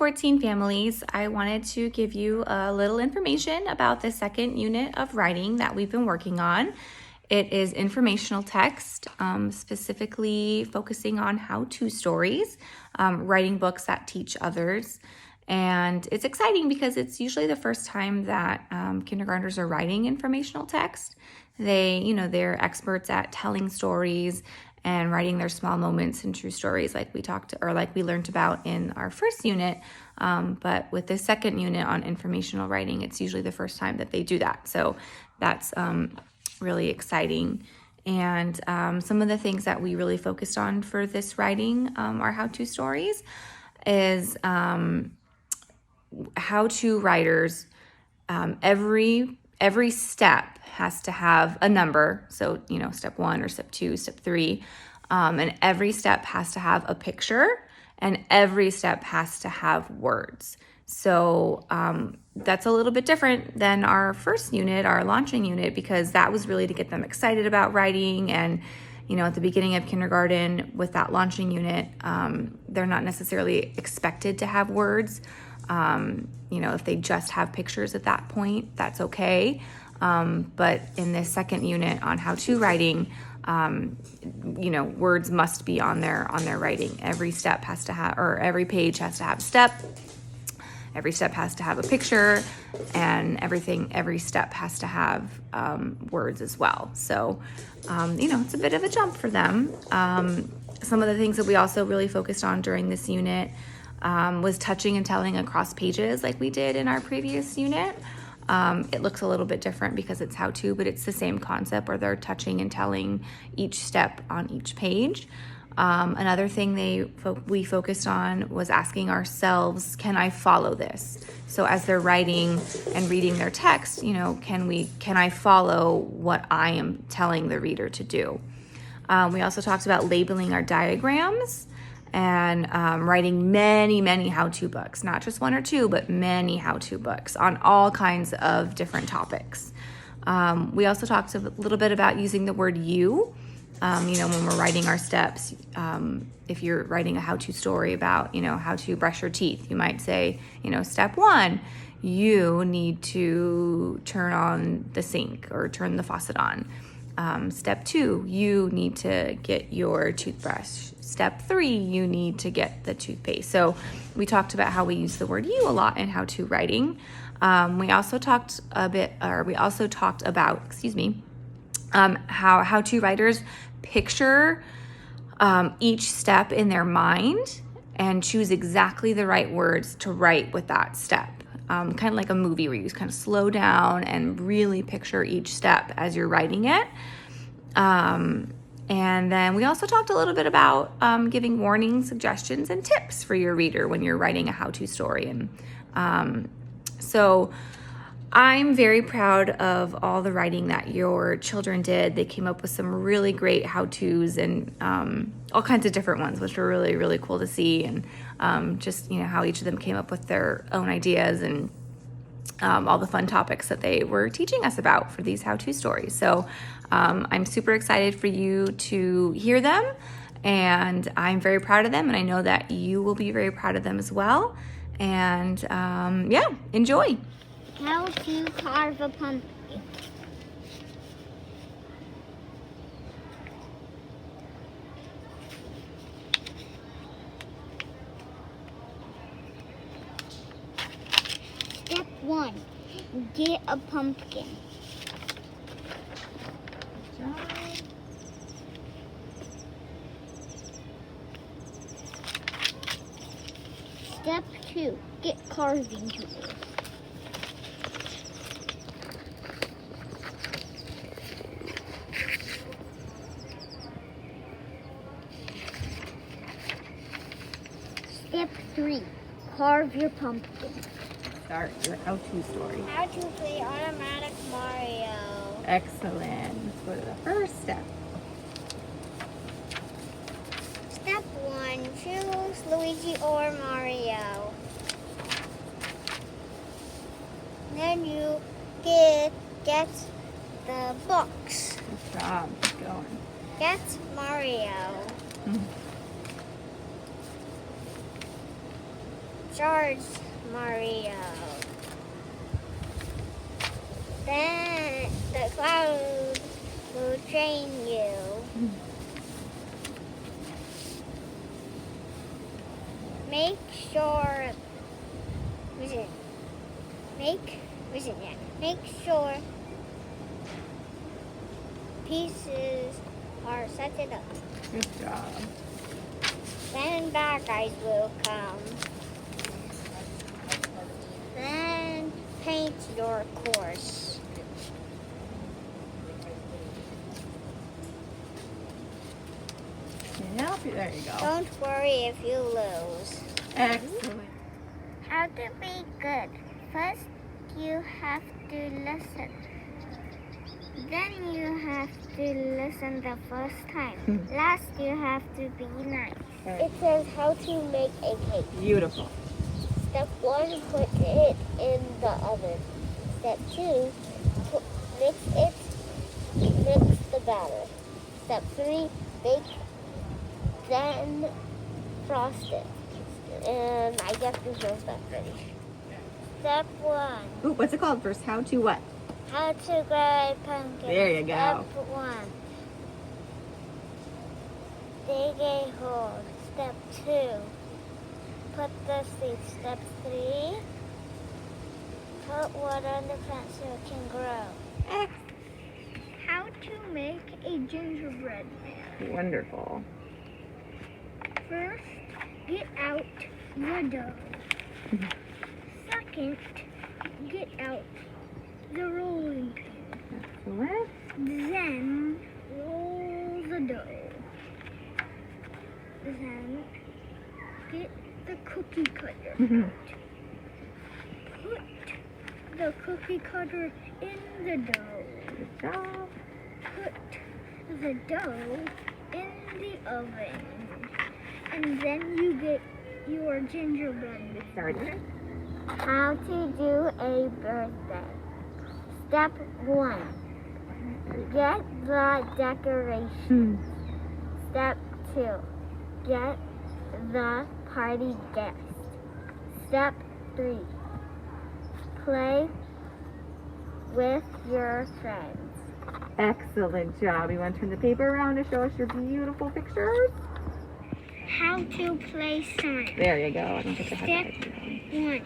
14 families, I wanted to give you a little information about the second unit of writing that we've been working on. It is informational text, specifically focusing on how-to stories, writing books that teach others. And it's exciting because it's usually the first time that kindergartners are writing informational text. They're experts at telling stories and writing their small moments and true stories like we learned about in our first unit. But with this second unit on informational writing, it's usually the first time that they do that. So that's really exciting. And some of the things that we really focused on for this writing, our how-to stories, is how-to writers, every step has to have a number. So, step 1 or step 2, step 3. And every step has to have a picture, and every step has to have words. So that's a little bit different than our first unit, our launching unit, because that was really to get them excited about writing. And, at the beginning of kindergarten with that launching unit, they're not necessarily expected to have words. If they just have pictures at that point, that's okay. But in this second unit on how-to writing, words must be on their writing. Every step has to have, or every page has to have a step. Every step has to have a picture, and every step has to have words as well. So, it's a bit of a jump for them. Some of the things that we also really focused on during this unit was touching and telling across pages like we did in our previous unit. It looks a little bit different because it's how-to, but it's the same concept where they're touching and telling each step on each page. Another thing we focused on was asking ourselves, can I follow this? So as they're writing and reading their text, can I follow what I am telling the reader to do? We also talked about labeling our diagrams and writing many, many how-to books, not just 1 or 2, but many how-to books on all kinds of different topics. We also talked a little bit about using the word you. When we're writing our steps, if you're writing a how-to story about, how to brush your teeth, you might say, step 1, you need to turn on the sink or turn the faucet on. Step 2, you need to get your toothbrush. Step 3, you need to get the toothpaste. So we talked about how we use the word you a lot in how-to writing. We also talked about, how how-to writers picture each step in their mind and choose exactly the right words to write with that step. Kind of like a movie where you kind of slow down and really picture each step as you're writing it. And then we also talked a little bit about giving warnings, suggestions, and tips for your reader when you're writing a how-to story. And so I'm very proud of all the writing that your children did. They came up with some really great how-tos and all kinds of different ones, which were really, really cool to see. And how each of them came up with their own ideas and all the fun topics that they were teaching us about for these how-to stories. So I'm super excited for you to hear them, and I'm very proud of them, and I know that you will be very proud of them as well. And enjoy. How to carve a pumpkin. Step 1, get a pumpkin. Step 2, get carving tools. Step 3, carve your pumpkin. Start your how-to story. How to play automatic Mario. Excellent. Let's go to the first step. Step 1, choose Luigi or Mario. Then you get the box. Good job. Keep going. Get Mario. George Mario. Then the cloud will train you. Make sure sure pieces are set it up. Good job. Then bad guys will come. Then paint your course. Yep, there you go. Don't worry if you lose. Excellent. How to be good? First, you have to listen. Then you have to listen the first time. Last, you have to be nice. It says how to make a cake. Beautiful. Step 1, put it in the oven. Step 2, mix the batter. Step 3, bake, then frost it. And I guess this was not ready. Step 1. Ooh, what's it called first? How to what? How to grow a pumpkin. There you go. Step 1. Dig a hole. Step 2. Put the seeds. Step 3. Put water on the plant so it can grow. How to make a gingerbread man. Wonderful. First, get out the dough. Second, get out the rolling pin. Excellent. Then roll the dough. Then get the cookie cutter. Put the cookie cutter in the dough. Good job. Put the dough in the oven. And then you get your gingerbread. Started. How to do a birthday. Step 1. Get the decorations. Step 2. Get the party guest. Step 3. Play with your friends. Excellent job. You want to turn the paper around to show us your beautiful pictures? How to play Sonic. There you go. I don't think I have Step that. 1.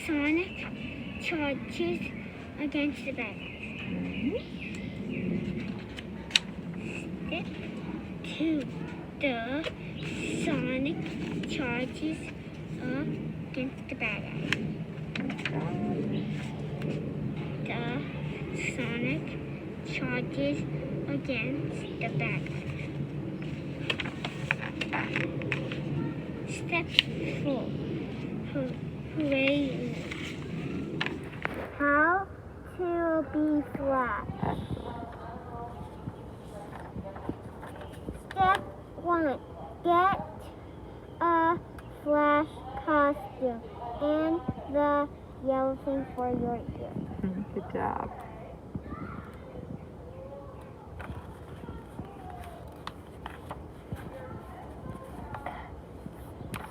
Sonic charges against the bad. Step 2. The Sonic charges against the bad guy. The Sonic charges against the bad guy. Step 4. Play. How to be flat. Step 1. Get a flash costume and the yellow thing for your ear. Good job.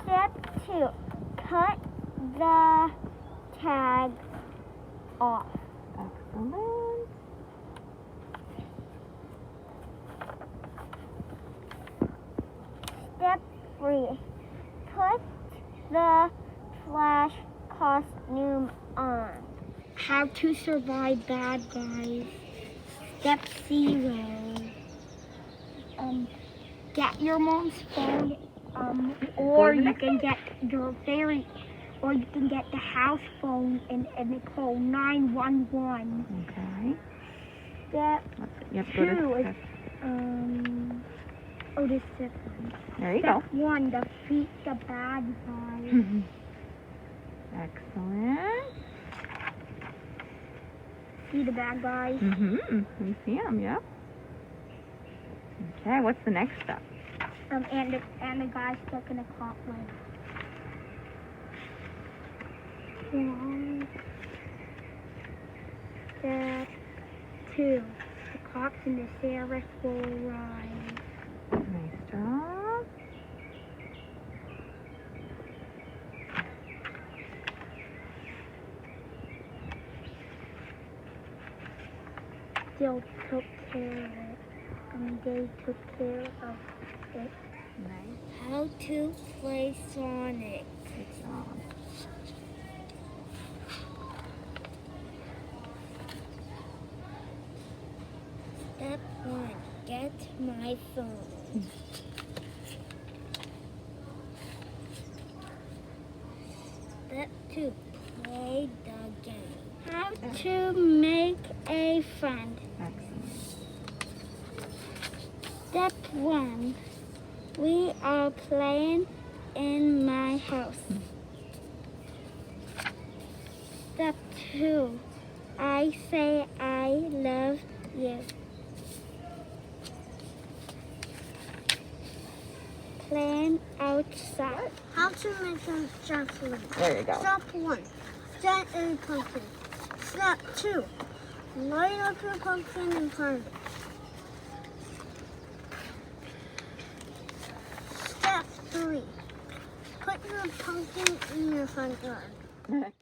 Step 2. Cut the tag off. Excellent. Step 3. Put the flash costume on. How to survive bad guys. Step 0. Get your mom's phone, or you can get your fairy, or you can get the house phone and call 911. Okay. Step You have to 2 go is to this is one. There you go. Step 1, defeat the bad guys. Excellent. See the bad guys? We see them, yep. Okay, what's the next step? And the guy stuck in a clock line. Step 2. The cops and the sheriff will arrive. Nice job. still took care of it. They took care of it. Nice. How to play Sonic. Good job. Step 1. Get my phone. Step 2. Play the game. How to make a friend. Excellent. Step 1. We are playing in my house. Step 2. I say I love you. Playing outside. How to make a shuffling. There you go. Step 1. Set a pumpkin. Step 2. Light up your pumpkin and carve it. Step 3. Put your pumpkin in your front yard.